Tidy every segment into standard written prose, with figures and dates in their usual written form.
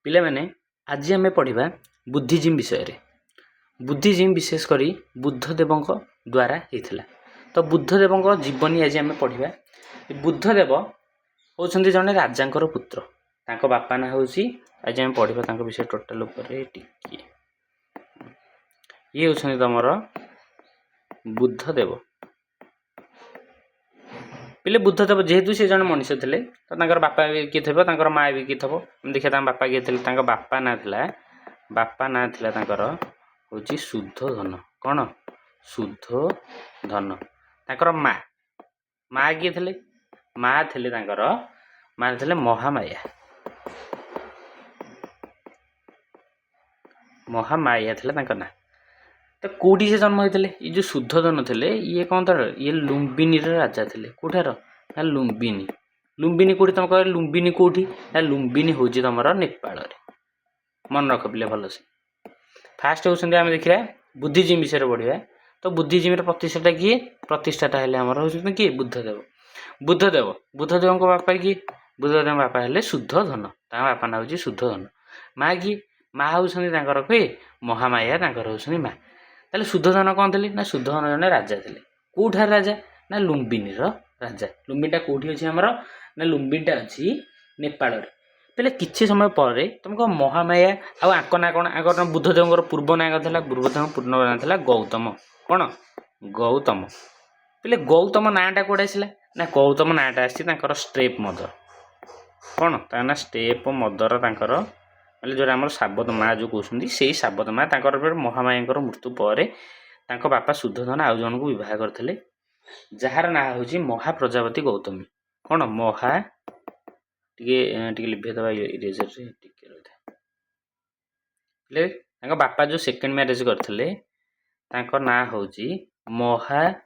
ପିଲାମାନେ ଆଜି ଆମେ ପଢ଼ିବା ବୁଦ୍ଧିଜିମ୍ ବିଷୟରେ। ବୁଦ୍ଧିଜିମ୍ ବିଶେଷ କରି ବୁଦ୍ଧଦେବଙ୍କ ଦ୍ୱାରା ହେଇଥିଲା। ତ ବୁଦ୍ଧଦେବଙ୍କ ଜୀବନୀ ଆଜି ଆମେ ପଢ଼ିବା। ବୁଦ୍ଧଦେବ ହେଉଛନ୍ତି ଜଣେ ରାଜାଙ୍କର ପୁତ୍ର। ତାଙ୍କ ବାପା ନାଁ ହେଉଛି, ଆଜି ଆମେ ପଢ଼ିବା ତାଙ୍କ ବିଷୟରେ ଟୋଟାଲ ଉପରେ ଟିକିଏ। ଇଏ ହେଉଛନ୍ତି ତମର ବୁଦ୍ଧଦେବ। ପିଲେ ବୁଦ୍ଧଦେବ ଯେହେତୁ ସେ ଜଣେ ମଣିଷ ଥିଲେ, ତ ତାଙ୍କର ବାପା ବି କିଏ ଥିବ, ତାଙ୍କର ମା ବି କିଏ ଥିବ। ଦେଖିବା ତାଙ୍କ ବାପା କିଏ ଥିଲେ। ତାଙ୍କ ବାପା ନାଁ ଥିଲା ତାଙ୍କର ହେଉଛି ଶୁଦ୍ଧୋଧନ। କ'ଣ? ଶୁଦ୍ଧୋଧନ। ତାଙ୍କର ମା କିଏ ଥିଲେ? ମା ଥିଲେ ମହାମାୟା। ମହାମାୟା ଥିଲେ ତାଙ୍କ ନାଁ। ତ କେଉଁଠି ସେ ଜନ୍ମ ହୋଇଥିଲେ? ଏଇ ଯେଉଁ ଶୁଦ୍ଧୋଧନ ଥିଲେ, ଇଏ କ'ଣ ତ ଇଏ ଲୁମ୍ବିନୀର ରାଜା ଥିଲେ। କେଉଁଠାର? ନା ଲୁମ୍ବିନୀ। ଲୁମ୍ବିନୀ କେଉଁଠି? ତୁମେ କହିବ ଲୁମ୍ବିନୀ କେଉଁଠି? ନା ଲୁମ୍ବିନୀ ହେଉଛି ତୁମର ନେପାଳରେ। ମନେ ରଖ ପିଲେ ଭଲସେ। ଫାଷ୍ଟ ହେଉଛନ୍ତି ଆମେ ଦେଖିବା ବୁଦ୍ଧିଜିମ୍ ବିଷୟରେ ପଢ଼ିବା। ତ ବୁଦ୍ଧିଜିମ୍ର ପ୍ରତିଷ୍ଠାଟା କିଏ? ପ୍ରତିଷ୍ଠାଟା ହେଲେ ଆମର ହେଉଛନ୍ତି କିଏ? ବୁଦ୍ଧଦେବ। ବୁଦ୍ଧଦେବଙ୍କ ବାପା କିଏ? ବୁଦ୍ଧଦେବଙ୍କ ବାପା ହେଲେ ଶୁଦ୍ଧୋଧନ। ତାଙ୍କ ବାପା ନାଁ ହେଉଛି ଶୁଦ୍ଧୋଧନ। ମା କିଏ? ମା ହେଉଛନ୍ତି ତାଙ୍କର କିଏ? ମହାମାୟା ତାଙ୍କର ହେଉଛନ୍ତି ମା। ତାହେଲେ ଶୁଦ୍ଧୋଧନ କ'ଣ ଥିଲେ? ନା ଶୁଦ୍ଧୋଧନ ଜଣେ ରାଜା ଥିଲେ। କେଉଁଠାରେ ରାଜା? ନା ଲୁମ୍ବିନୀର ରାଜା। ଲୁମ୍ବିନୀଟା କେଉଁଠି ଅଛି ଆମର? ନା ଲୁମ୍ବିନୀଟା ଅଛି ନେପାଳରେ। ତାହେଲେ କିଛି ସମୟ ପରେ ତୁମେ କ'ଣ ମହାମାୟା ଆଉ ଆଙ୍କ ନାଁ କ'ଣ? ଆଙ୍କ ବୁଦ୍ଧଦେବଙ୍କର ପୂର୍ବ ନାଁ ଥିଲା, ବୁଦ୍ଧଦେବଙ୍କ ପୂର୍ଣ୍ଣ ନାଁ ଥିଲା ଗୌତମ। କ'ଣ? ଗୌତମ। ପିଲେ ଗୌତମ ନାଁଟା କୁଆଡ଼େ ଆସିଲା? ନା ଗୌତମ ନାଁଟା ଆସିଛି ତାଙ୍କର ଷ୍ଟେପ୍ ମଦର। କ'ଣ? ତାଙ୍କ ନାଁ ଷ୍ଟେପ୍ ମଦର। ତାଙ୍କର ମାନେ ଯେଉଁଟା ଆମର ସାବତ ମା ଯେଉଁ କହୁଛନ୍ତି, ସେଇ ସାବତ ମା। ତାଙ୍କର ମହାମାୟାଙ୍କର ମୃତ୍ୟୁ ପରେ ତାଙ୍କ ବାପା ଶୁଦ୍ଧୋଧନ ଆଉ ଜଣଙ୍କୁ ବିବାହ କରିଥିଲେ, ଯାହାର ନାଁ ହେଉଛି ମହାପ୍ରଜାପତି ଗୌତମୀ। କ'ଣ? ଟିକେ ଲିଭେଇଦେବା ଇରେଜରରେ, ଟିକେ ରହିଥାଏ। ହେଲେ ତାଙ୍କ ବାପା ଯେଉଁ ସେକେଣ୍ଡ ମ୍ୟାରେଜ କରିଥିଲେ, ତାଙ୍କ ନାଁ ହେଉଛି ମହାପ୍ରଜାପତି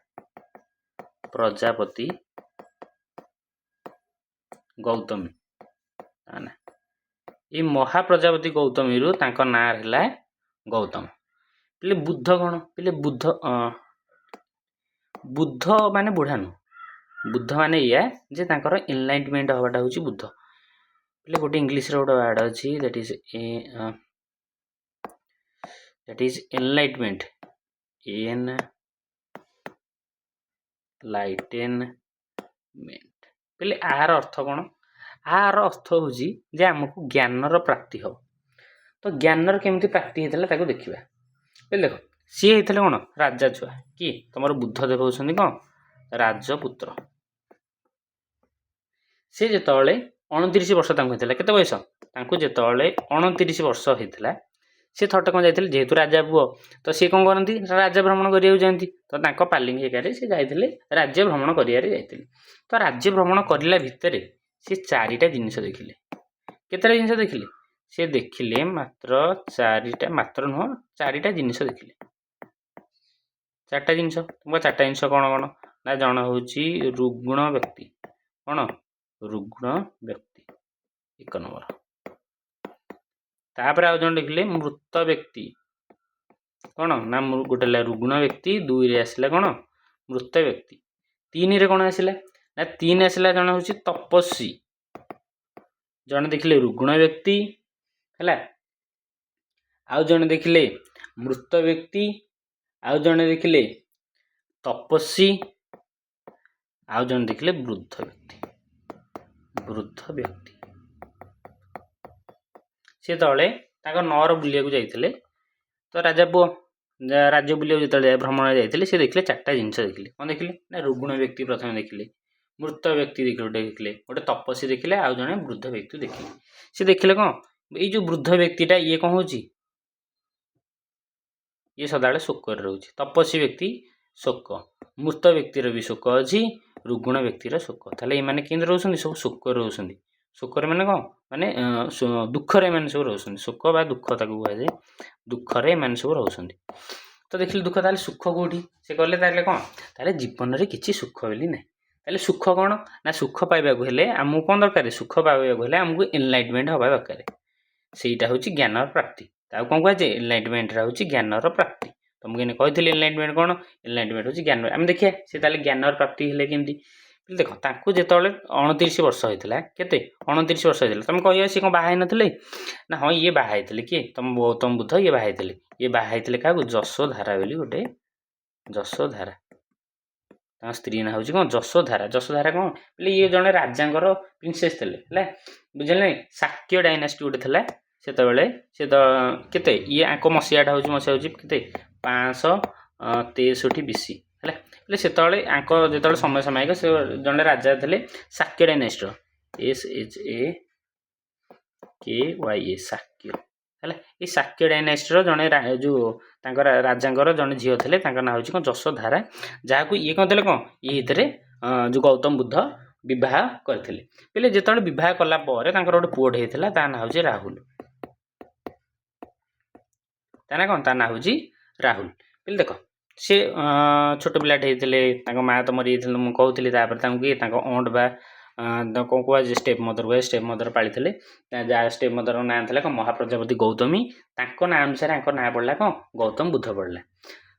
ଗୌତମୀ। ଏଇ ମହାପ୍ରଜାପତି ଗୌତମୀରୁ ତାଙ୍କ ନାଁ ହେଲା ଗୌତମ। ପିଲେ ବୁଦ୍ଧ କ'ଣ? ପିଲେ ବୁଦ୍ଧ ମାନେ ବୁଢ଼ା ନୁହଁ। ବୁଦ୍ଧ ମାନେ ଏଇଆ ଯେ ତାଙ୍କର ଏନଲାଇଟମେଣ୍ଟ ହେବାଟା ହେଉଛି ବୁଦ୍ଧ। ପିଲେ ଗୋଟେ ଇଂଲିଶରେ ଗୋଟେ ୱାର୍ଡ଼ ଅଛି, ଦ୍ୟାଟ୍ ଇଜ୍ ଏନଲାଇଟମେଣ୍ଟ। ଏନଲାଇଟେନମେଣ୍ଟ। ପିଲେ ଆହାର ଅର୍ଥ କ'ଣ? ଆହାର ଅର୍ଥ ହେଉଛି ଯେ ଆମକୁ ଜ୍ଞାନର ପ୍ରାପ୍ତି ହେବ। ତ ଜ୍ଞାନର କେମିତି ପ୍ରାପ୍ତି ହେଇଥିଲା ତାକୁ ଦେଖିବା। ଦେଖ, ସିଏ ହେଇଥିଲେ କ'ଣ? ରାଜା ଛୁଆ। କିଏ? ତମର ବୁଦ୍ଧଦେବ ହେଉଛନ୍ତି କ'ଣ? ରାଜପୁତ୍ର। ସେ ଯେତେବେଳେ 29 ବର୍ଷ ତାଙ୍କୁ ହେଇଥିଲା। କେତେ ବୟସ? ତାଙ୍କୁ ଯେତେବେଳେ 29 ବର୍ଷ ହେଇଥିଲା, ସେ ଥରଟେ କ'ଣ ଯାଇଥିଲେ, ଯେହେତୁ ରାଜା ପୁଅ, ତ ସିଏ କ'ଣ କରନ୍ତି? ରାଜ୍ୟ ଭ୍ରମଣ କରିବାକୁ ଯାଆନ୍ତି। ତ ତାଙ୍କ ପାଲିଙ୍କି ଏକାରେ ସେ ଯାଇଥିଲେ, ରାଜ୍ୟ ଭ୍ରମଣ କରିବାରେ ଯାଇଥିଲେ। ତ ରାଜ୍ୟ ଭ୍ରମଣ କରିଲା ଭିତରେ ସେ 4ଟା ଜିନିଷ ଦେଖିଲେ। କେତେଟା ଜିନିଷ ଦେଖିଲେ? ସେ ଦେଖିଲେ ମାତ୍ର 4ଟା ଜିନିଷ ଦେଖିଲେ। 4ଟା ଜିନିଷ। ତୁମ 4ଟା ଜିନିଷ କ'ଣ କ'ଣ? ନା ଜଣେ ହେଉଛି ରୁଗ୍ଣ ବ୍ୟକ୍ତି। କ'ଣ? ରୁଗ୍ଣ ବ୍ୟକ୍ତି 1 ନମ୍ବର। ତାପରେ ଆଉ ଜଣେ ଦେଖିଲେ ମୃତ ବ୍ୟକ୍ତି। କ'ଣ? ନା ଗୋଟେ ହେଲା ରୁଗ୍ଣ ବ୍ୟକ୍ତି, 2ରେ ଆସିଲା କ'ଣ? ମୃତ ବ୍ୟକ୍ତି। 3ରେ କ'ଣ ଆସିଲା? ନା 3 ଆସିଲା ଜଣେ ହେଉଛି ତପସ୍ୱୀ। ଜଣେ ଦେଖିଲେ ରୁଗ୍ଣ ବ୍ୟକ୍ତି, ହେଲା। ଆଉ ଜଣେ ଦେଖିଲେ ମୃତ ବ୍ୟକ୍ତି, ଆଉ ଜଣେ ଦେଖିଲେ ତପସ୍ୱୀ, ଆଉ ଜଣେ ଦେଖିଲେ ବୃଦ୍ଧ ବ୍ୟକ୍ତି। ସେ ତଳେ ତାଙ୍କ ନଅର ବୁଲିବାକୁ ଯାଇଥିଲେ। ତ ରାଜା ପୁଅ ରାଜ୍ୟ ବୁଲିବାକୁ ଯେତେବେଳେ ଭ୍ରମଣରେ ଯାଇଥିଲେ, ସେ ଦେଖିଲେ 4ଟା ଜିନିଷ ଦେଖିଲେ। କ'ଣ ଦେଖିଲେ? ନା ରୁଗ୍ଣ ବ୍ୟକ୍ତି ପ୍ରଥମେ ଦେଖିଲେ, ମୃତ ବ୍ୟକ୍ତି ଦେଖିଲେ, ଗୋଟେ ତପସ୍ୱୀ ଦେଖିଲେ, ଆଉ ଜଣେ ବୃଦ୍ଧ ବ୍ୟକ୍ତି ଦେଖିଲେ। ସେ ଦେଖିଲେ କ'ଣ? ଏଇ ଯେଉଁ ବୃଦ୍ଧ ବ୍ୟକ୍ତିଟା ଇଏ କ'ଣ ହେଉଛି? ଇଏ ସଦାବେଳେ ଶୋକରେ ରହୁଛି। ତପସ୍ୱୀ ବ୍ୟକ୍ତି ଶୋକ, ମୃତ ବ୍ୟକ୍ତିର ବି ଶୋକ ଅଛି, ରୁଗ୍ଣ ବ୍ୟକ୍ତିର ଶୋକ। ତାହେଲେ ଏମାନେ କେମିତି ରହୁଛନ୍ତି? ସବୁ ଶୋକରେ ରହୁଛନ୍ତି। ଶୋକରେ ମାନେ କ'ଣ? ମାନେ ଦୁଃଖରେ ଏମାନେ ସବୁ ରହୁଛନ୍ତି। ଶୋକ ବା ଦୁଃଖ ତାକୁ କୁହାଯାଏ। ଦୁଃଖରେ ଏମାନେ ସବୁ ରହୁଛନ୍ତି। ତ ଦେଖିଲେ ଦୁଃଖ, ତାହେଲେ ସୁଖ କେଉଁଠି? ସେ କହିଲେ ତାହେଲେ କ'ଣ? ତାହେଲେ ଜୀବନରେ କିଛି ସୁଖ ବୋଲି ନାହିଁ। ତାହେଲେ ସୁଖ କ'ଣ? ନା ସୁଖ ପାଇବାକୁ ହେଲେ ଆମକୁ କ'ଣ ଦରକାର? ସୁଖ ପାଇବାକୁ ହେଲେ ଆମକୁ ଏନଲାଇଟମେଣ୍ଟ ହେବା ଦରକାର। ସେଇଟା ହେଉଛି ଜ୍ଞାନର ପ୍ରାପ୍ତି। ତାକୁ କ'ଣ କୁହାଯାଏ? ଏନଲାଇଟମେଣ୍ଟଟା ହେଉଛି ଜ୍ଞାନର ପ୍ରାପ୍ତି। ତମକୁ ଏଇନେ କହିଥିଲି ଏନଲାଇଟମେଣ୍ଟ କ'ଣ? ଏନଲାଇଟମେଣ୍ଟ ହେଉଛି ଜ୍ଞାନ। ଆମେ ଦେଖିବା ସେ ତାହେଲେ ଜ୍ଞାନର ପ୍ରାପ୍ତି ହେଲେ କେମିତି? देख तांकु जेतबेले 29 वर्ष होइतिला केते 29 वर्ष होइतिला तुम कहियो से कोन बाहा नथिले ना हां ये बाहा हेतिले के तुम गौतम बुद्ध ये बाहा हेतिले काकु जशोधारा बोली गोटे जशोधारा स्त्री ना हूँ कौन जशोधारा कौन बोले ये जड़े राजा प्रिंसेस थे बुझे शाक्य डायनास्टी गोटे था से केते ये आंक मसीहाटा हूँ मसीहा हूँ के 563 BC है से आंक जो समय समय से जड़े राजा थे शाक्य डायनास्टी SHAKYA शाक्य है ये शाक्य डायनास्टी जड़े जो राजा जड़े झील थे ना हूँ कौन जशोधारा जहाँ को ये कौन थे कौन ये जो गौतम बुद्ध विवाह करते बोले जिते विवाह कला गोटे पुओटे होता ता ना हूँ राहुल ता ना कौन ता ना हूँ राहुल बोले देख सी छोट पिलाटे होते माँ तो मरी मुझे कहती अंट बा कौन कह स्टेप मदर पाली जहाँ स्टेप मदर ना था महाप्रजापति गौतमी ना अनुसार ना पड़ा कौन गौतम बुद्ध पड़ा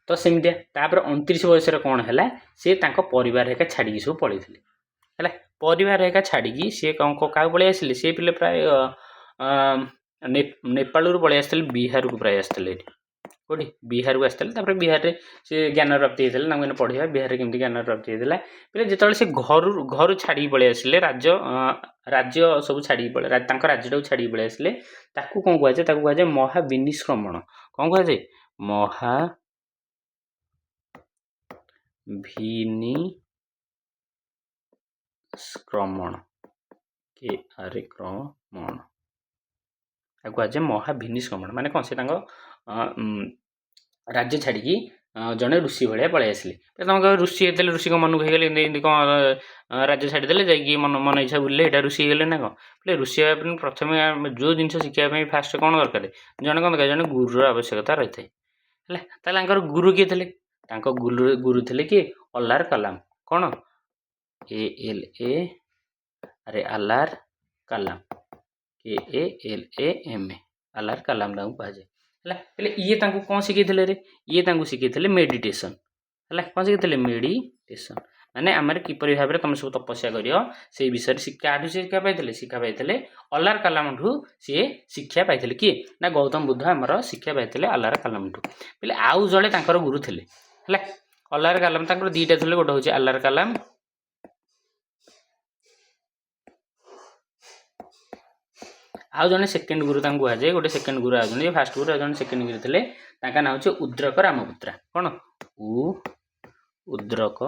तो सेमतिया 29 वर्ष कौन है सी परिवार हेका छाड़ी सब पलि है परिवार हेका छाड़ी सी कौन क्या पलि आसिले सी पिले प्राय नेपाल पलि आसते बिहार को प्राय आसते कौटी बिहार को आसते बिहार में सी ज्ञान प्राप्ति होता है पढ़ा बिहार में केमती ज्ञान प्राप्ति होता है जो से घर छाड़ी पलि आसिले राज्य सब छाड़ी पड़े राज्य छाड़ी पलि आसिले कौन कहुए महाविनिष्क्रमण कौन कहुए महाविनिष्क्रमण क्रमण कहुए महाविनिष्क्रमण माने कौन से राज्य छाड़ी जड़े ऋषि भाया पलि आसिले तुम कह ऋषि होते ऋषि को मन को होगले कौन राज्य छाड़ीदे जा मन मन इच्छा बुले यहाँ ऋषि होगले ना कौन बोले ऋषि प्रथम जो जिन शिक्षा फास्ट कौन दरकार जड़े कौन दरकार जड़े गुरुर आवश्यकता रही है गुरु किए थे गुरु थे कि अल्लार कलाम कौन ALA अरे अल्लार कलाम KALAM अल्लार कलाम कहुए ये कौन शिखे रे ये शिखे मेडिटेशन है कौन शिखे मेडिटेशन माने आमर किपर भाव में तुम सब तपस्या कर विषय क्या शिक्षा पाई अल्लार कलाम ठू सी शिक्षा पाई किए ना गौतम बुद्ध आमर शिक्षा पाई अल्लार कलाम ठू बोले आउ जड़े गुरु थे है अल्लार कलाम दीटा थे गोटे हूँ अल्लार कलाम आउ जड़े सेकेंड गुरु कहुए गोटे सेकेंड गुरु आज फास्ट गुरु आज सेकेंड गुरु थे ना हूँ उद्रक रामपुत्रा कौन उद्रक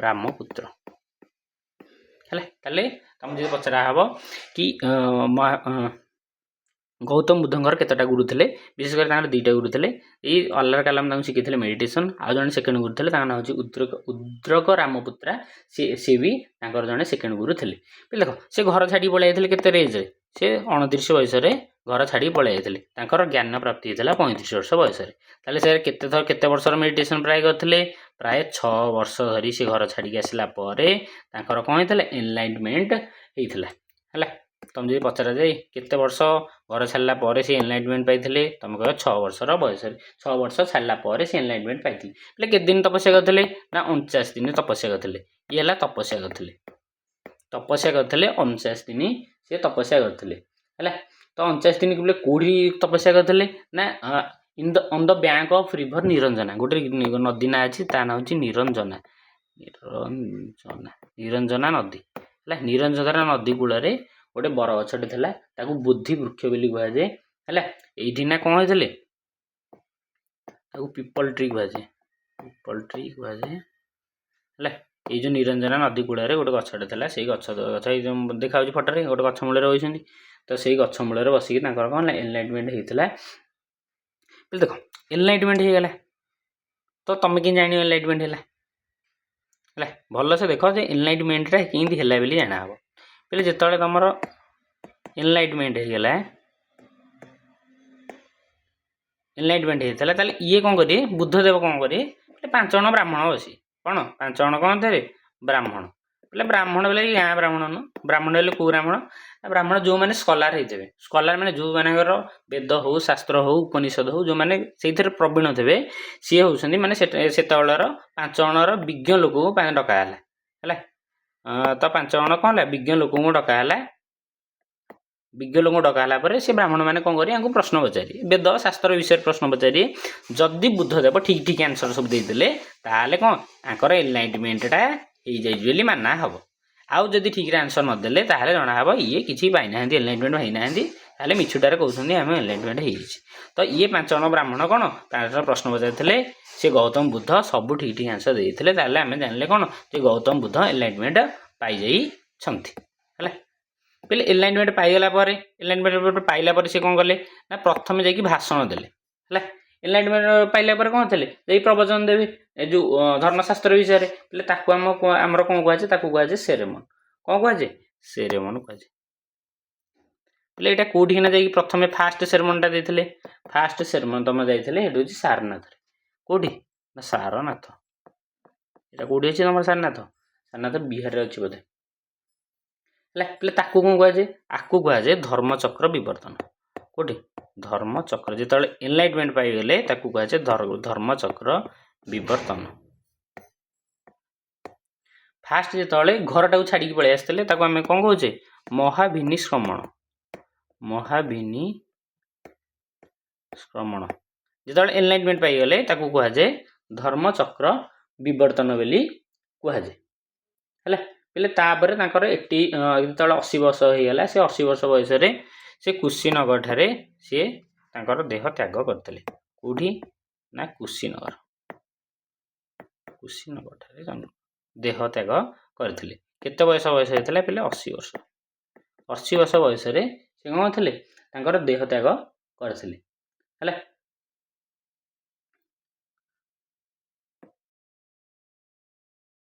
रामपुत्र है तुम जो पचरा हम कि गौतम बुद्धंर केतटा गुरु थे विशेषकर दुईटा गुरु थे ये अल्लार कलाम शिखे मेडिटेशन आउ जड़े सेकेंड गुरु थे ना हूँ उद्रक रामपुत्रा सी भी जड़े सेकेंड गुरु थे देख से घर छाड़ी पलि जाते केते एज से 29 वर्ष घर छाड़ी पलि जाते ज्ञान प्राप्ति होता 35 वर्ष बयस से केते वर्ष मेडिटेशन प्राय करते प्राय 6 वर्ष धरी से घर छाड़ी आसला कौन होता एनलाइटमेंट होता है तुम जो पचरा जाए केते वर्ष घर छाड़ा पर से एनलाइटमेंट पाई तुम कह 6 वर्षर बयस 6 वर्ष छाड़ा पर से एनलाइटमेंट पाई बोले केते दिन तपस्या करते ना 49 दिन तपस्या करते ये है तपस्या करते 49 दिन से तपस्या करते है तो 49 दिन बोले कौड़ी तपस्या करते ना on the bank of river Niranjana गोटे नदी ना अच्छी ता ना हूँ निरंजना निरंजना नदी है निरंजना नदी कूल गोटे बर गछटे था बुद्धि वृक्ष बोली कहुए है ये ना कौन होते पीपल ट्री कहुए है ये जो निरंजना नदी कूल गोटे गछटे था से गछ देखा फटोरे गोटे गछ मूल रही तो से गछ मूल बसिक कौन एनलाइटमेंट होता बोले देख एनलाइटमेंट हो गला तो तुम कि जान एनलाइटमेंट है भल से देख एनलाइटमेंटा कमी है बोली जाना हम बोले जिते तुम एनलाइटमेंट होगला एनलाइटमेंट होता है ये कौन करें बुद्धदेव कौन करें 5 जन ब्राह्मण बसी कौन 5 जन कौन थे ब्राह्मण बोले ब्राह्मण बोले गाँ ब्राह्मण न ब्राह्मण बोले कौ ब्राह्मण ब्राह्मण जो मैंने स्कलार होते स्कलार मैंने जो मानकर वेद हो शास्त्र हो उपनिषद हो जो मैंने से प्रवीण थे सी होती मैंने से 5 जनर विज्ञ लोक डकाला है तो 5 जन कौन है विज्ञ लोक डकाला विज्ञ लोक डकाला सी ब्राह्मण मैंने कौन करें प्रश्न पचारि वेद शास्त्र विषय प्रश्न पचारि जदि बुद्धदेव ठीक ठीक आंसर सब देते ताले कौन आंकर एनलाइटमेंटा हो जाए माना हम आउ जदि ठीक आंसर नदेले ताले जना हम ये किसी पाईना एनलाइटमेंट होना ताले मिछुटारे कहते आम एनलाइटमेंट हो तो ये 5 जन ब्राह्मण कौन 5 जन प्रश्न पचारि से गौतम बुद्ध सब ठीक ठीक आंसर देते आम जान कौन जे गौतम बुद्ध एनलाइटमेंट पाई है पहले एनलाइटमेंट पाईगला एनलाइटमेंट पाइला से कौन कले ना प्रथम जाकि भाषण देले है एनलाइटमेंट पाइला कौन थे प्रवचन देवे ए जो धर्मशास्त्र विषय में आमर कौन कहुए सेरेमन कौन कहुए सेरेमन कहुए बोले यहाँ कौटिना जा प्रथम फास्ट सेरेमनटा देते फास्ट सेरेमन तुम जाइए सारनाथ कौटी ना सारनाथ यहाँ कौटी अच्छे तुम सारनाथ सारनाथ बिहार अच्छी बोधे है कौन कहुए आपको कहुए धर्मचक्र विवर्तन कौटी धर्मचक्र जो एनलाइटमेंट पाईगले कहुए धर्मचक्र विवर्तन फास्ट जो घरटा छाड़ी पलि आसते आम कौन कहे महाभिनिष्क्रमण महाभिनिष्क्रमण जो एनलाइटमेंट पाईगले कहुए धर्मचक्र विवर्तन बोली कहुए है पहले तापर 80 वर्ष होगा से 80 वर्ष बयस से कुशीनगर ठारे सी देह त्याग करते कौटी ना कुशीनगर ठारे देह त्याग करते केते बयस होता पहले 80 वर्ष 80 वर्ष बयस से कौन थे देह त्याग करते है